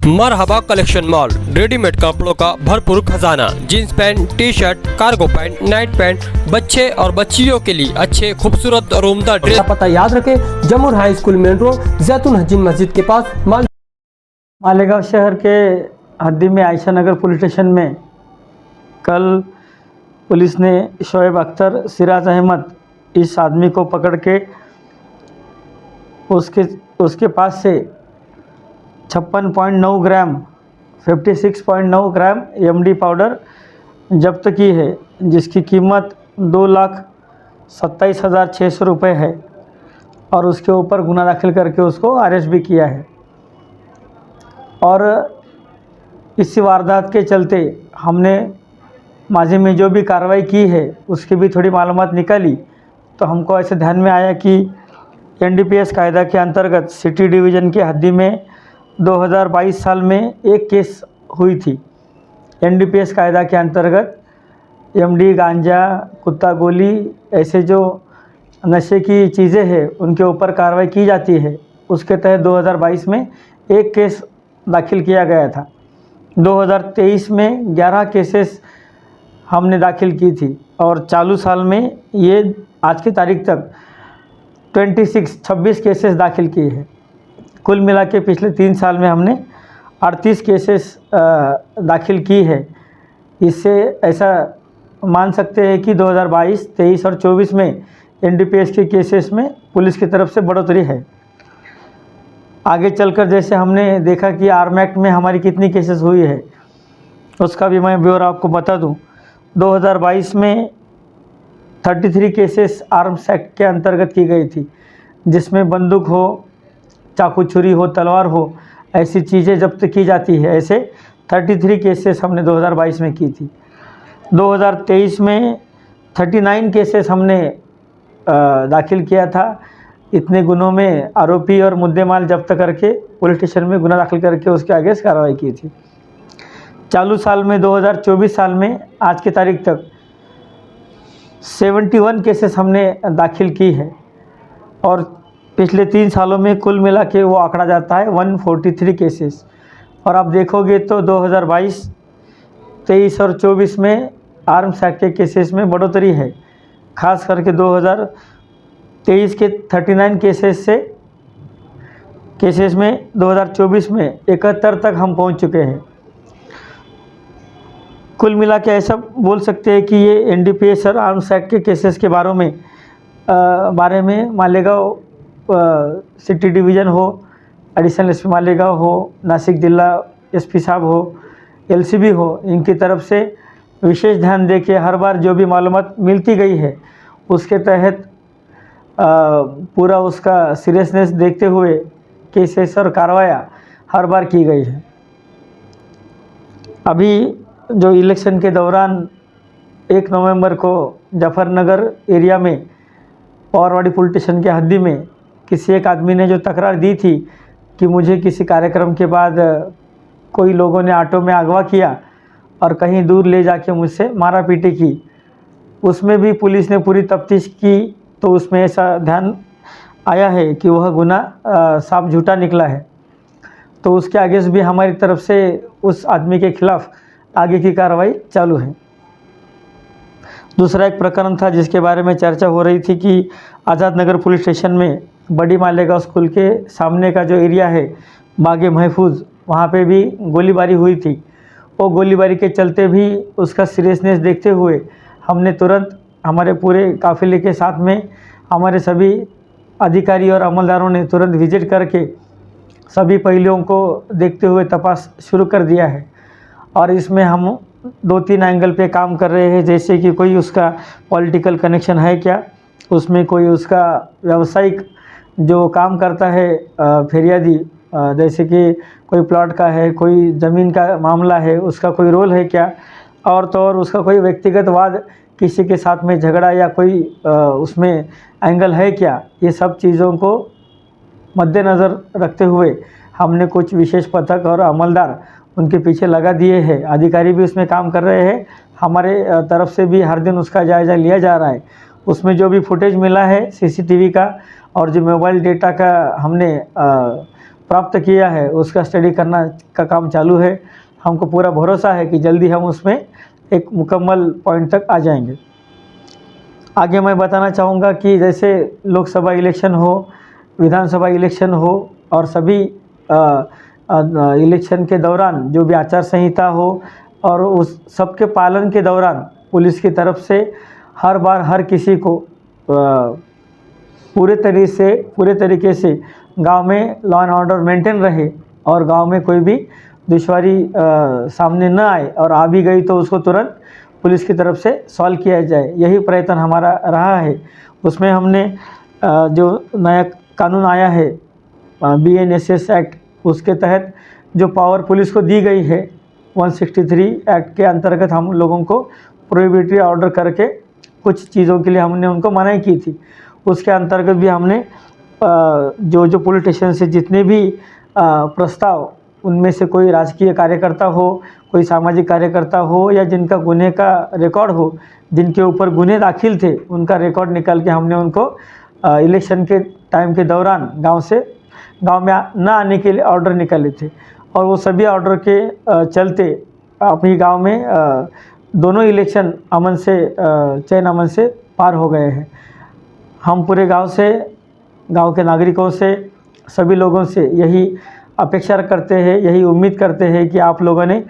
मरहबा collection mall, readymade कपड़ों का भरपूर खजाना। Jeans pant, T shirt, cargo pant, night pant, बच्चे और बच्चियों के लिए अच्छे खूबसूरत और उम्दा ड्रेस। पता याद रखें, जमुर हाई स्कूल मेन रोड, जैतून हजीन मस्जिद के पास। मालेगांव शहर के हद्दी में आयशा नगर पुलिस स्टेशन में कल पुलिस ने शोएब अख्तर, सिराज अहमद इस आदमी को पकड़ के उसके पास से 56.9 ग्राम 56.9 ग्राम एमडी पाउडर जब्त की है, जिसकी कीमत 2,27,600 रुपये है और उसके ऊपर गुना दाखिल करके उसको अरेस्ट भी किया है। और इसी वारदात के चलते हमने माजी में जो भी कार्रवाई की है उसकी भी थोड़ी मालूमात निकाली, तो हमको ऐसे ध्यान में आया कि एनडीपीएस कायदा के अंतर्गत सिटी डिवीज़न की हद्दी में 2022 साल में एक केस हुई थी। एनडीपीएस कायदा के अंतर्गत एमडी, गांजा, कुत्ता गोली ऐसे जो नशे की चीज़ें हैं उनके ऊपर कार्रवाई की जाती है। उसके तहत 2022 में एक केस दाखिल किया गया था। 2023 में 11 केसेस हमने दाखिल की थी और चालू साल में ये आज की तारीख तक 26 केसेस दाखिल किए हैं। कुल मिला के पिछले 3 साल में हमने 38 केसेस दाखिल की है। इससे ऐसा मान सकते हैं कि 2022, 23 और 24 में एनडीपीएस के केसेस में पुलिस की तरफ से बढ़ोतरी है। आगे चलकर जैसे हमने देखा कि आर्म एक्ट में हमारी कितनी केसेस हुई है, उसका भी मैं ब्यौरा आपको बता दूं। 2022 में 33 केसेस आर्म्स एक्ट के अंतर्गत की गई थी, जिसमें बंदूक हो, चाकू छुरी हो, तलवार हो, ऐसी चीज़ें जब्त की जाती है। ऐसे 33 केसेस हमने 2022 में की थी। 2023 में 39 केसेस हमने दाखिल किया था। इतने गुनों में आरोपी और मुद्देमाल जब्त करके पुलिस स्टेशन में गुना दाखिल करके उसके आगे कार्रवाई की थी। चालू साल में 2024 साल में आज की तारीख तक 71 केसेस हमने दाखिल की है और पिछले 3 सालों में कुल मिला के वो आंकड़ा जाता है 143 केसेस। और आप देखोगे तो 2022, 23 और 24 में आर्म्स एक्ट के केसेस में बढ़ोतरी है। खास करके 2023 के 39 केसेस में 2024 में 71 तक हम पहुंच चुके हैं। कुल मिला के ऐसा बोल सकते हैं कि ये एनडीपीएस और आर्म्स एक्ट के केसेस के बारे में मालेगांव सिटी डिवीज़न हो, एडिशनल एसपी मालेगांव हो, नासिक जिला एसपी साहब हो, एलसीबी हो, इनकी तरफ से विशेष ध्यान दे के हर बार जो भी मालूमात मिलती गई है उसके तहत पूरा उसका सीरियसनेस देखते हुए केसेस और कार्रवाइयाँ हर बार की गई है। अभी जो इलेक्शन के दौरान 1 नवंबर को जफरनगर एरिया में पवारवाड़ी पुलिस स्टेशन के हद्दी में किसी एक आदमी ने जो तकरार दी थी कि मुझे किसी कार्यक्रम के बाद कोई लोगों ने ऑटो में अगवा किया और कहीं दूर ले जाके मुझसे मारा पीटी की, उसमें भी पुलिस ने पूरी तफ्तीश की तो उसमें ऐसा ध्यान आया है कि वह गुना साफ झूठा निकला है। तो उसके आगे से भी हमारी तरफ से उस आदमी के खिलाफ आगे की कार्रवाई चालू है। दूसरा एक प्रकरण था जिसके बारे में चर्चा हो रही थी कि आज़ाद नगर पुलिस स्टेशन में बड़ी मालेगांव स्कूल के सामने का जो एरिया है बागे महफूज, वहाँ पे भी गोलीबारी हुई थी। वो गोलीबारी के चलते भी उसका सीरियसनेस देखते हुए हमने तुरंत हमारे पूरे काफ़िले के साथ में हमारे सभी अधिकारी और अमलदारों ने तुरंत विजिट करके सभी पहलुओं को देखते हुए तपास शुरू कर दिया है। और इसमें हम 2-3 एंगल पे काम कर रहे हैं, जैसे कि कोई उसका पॉलिटिकल कनेक्शन है क्या, उसमें कोई उसका व्यावसायिक जो काम करता है फिरियादी, जैसे कि कोई प्लॉट का है, कोई ज़मीन का मामला है, उसका कोई रोल है क्या, और तो और उसका कोई व्यक्तिगत वाद किसी के साथ में झगड़ा या कोई उसमें एंगल है क्या, ये सब चीज़ों को मद्देनज़र रखते हुए हमने कुछ विशेष पथक और अमलदार उनके पीछे लगा दिए हैं। अधिकारी भी उसमें काम कर रहे हैं, हमारे तरफ से भी हर दिन उसका जायज़ा लिया जा रहा है। उसमें जो भी फुटेज मिला है सीसीटीवी का और जो मोबाइल डेटा का हमने प्राप्त किया है उसका स्टडी करना का काम चालू है। हमको पूरा भरोसा है कि जल्दी हम उसमें एक मुकम्मल पॉइंट तक आ जाएंगे। आगे मैं बताना चाहूँगा कि जैसे लोकसभा इलेक्शन हो, विधानसभा इलेक्शन हो और सभी इलेक्शन के दौरान जो भी आचार संहिता हो और उस सबके पालन के दौरान पुलिस की तरफ से हर बार हर किसी को पूरे तरीके से गांव में लॉ एंड ऑर्डर मेंटेन रहे और गांव में कोई भी दुश्वारी सामने न आए और आ भी गई तो उसको तुरंत पुलिस की तरफ से सॉल्व किया जाए, यही प्रयत्न हमारा रहा है। उसमें हमने जो नया कानून आया है BNSS एक्ट, उसके तहत जो पावर पुलिस को दी गई है 163 एक्ट के अंतर्गत हम लोगों को प्रोहिबिटरी ऑर्डर करके कुछ चीज़ों के लिए हमने उनको मनाही की थी। उसके अंतर्गत भी हमने जो पुलिस स्टेशन से जितने भी प्रस्ताव, उनमें से कोई राजकीय कार्यकर्ता हो, कोई सामाजिक कार्यकर्ता हो या जिनका गुन्हे का रिकॉर्ड हो, जिनके ऊपर गुन्हे दाखिल थे, उनका रिकॉर्ड निकाल के हमने उनको इलेक्शन के टाइम के दौरान गांव में न आने के लिए ऑर्डर निकाले थे और वो सभी ऑर्डर के चलते अपनी गांव में दोनों इलेक्शन चैन अमन से पार हो गए हैं। हम पूरे गांव के नागरिकों से, सभी लोगों से यही अपेक्षा करते हैं, यही उम्मीद करते हैं कि आप लोगों ने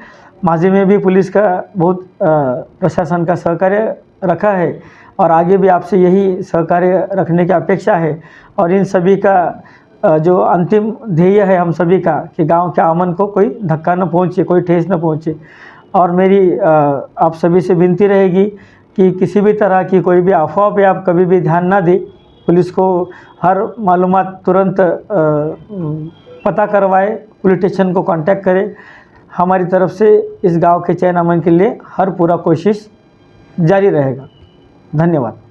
माजी में भी पुलिस का बहुत प्रशासन का सहकार्य रखा है और आगे भी आपसे यही सहकार्य रखने की अपेक्षा है। और इन सभी का जो अंतिम ध्येय है हम सभी का कि गांव के अमन को कोई धक्का न पहुंचे, कोई ठेस न पहुंचे। और मेरी आप सभी से विनती रहेगी कि किसी भी तरह की कोई भी अफवाह पे आप कभी भी ध्यान ना दें। पुलिस को हर मालूमात तुरंत पता करवाए, पुलिस स्टेशन को कांटेक्ट करें। हमारी तरफ से इस गांव के चैन अमन के लिए हर पूरा कोशिश जारी रहेगा। धन्यवाद।